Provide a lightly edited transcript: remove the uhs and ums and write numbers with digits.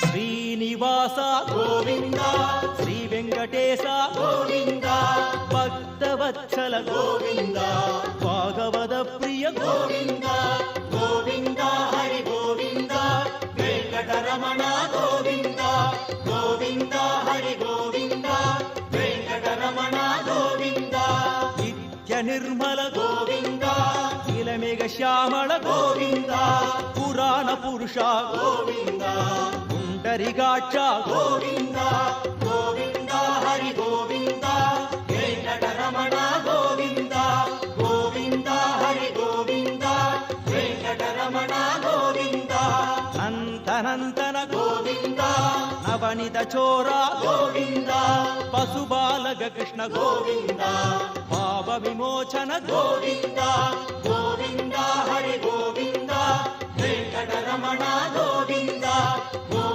శ్రీనివాస గోవింద శ్రీ వెంకటేశ గోవింద భక్తవత్సల గోవింద భాగవత ప్రియ గోవింద గోవింద హరి గోవింద వెంకటరమణ గోవింద గోవింద హరి గోవింద వెంకటరమణ గోవింద నిత్య నిర్మల గోవింద నీలమేఘ శ్యామళ గోవింద పురాణ పురుష గోవింద పుండరికాక్ష గోవింద గోవింద హరి గోవింద వెంకటరమణ గోవింద గోవింద హరి గోవింద వెంకటరమణ గోవింద నంతనంతన గోవింద నవనిత చోర గోవింద పశుబాలక కృష్ణ గోవింద భావ విమోచన గోవింద గోవింద హరి గోవింద వెంకటరమణ గోవింద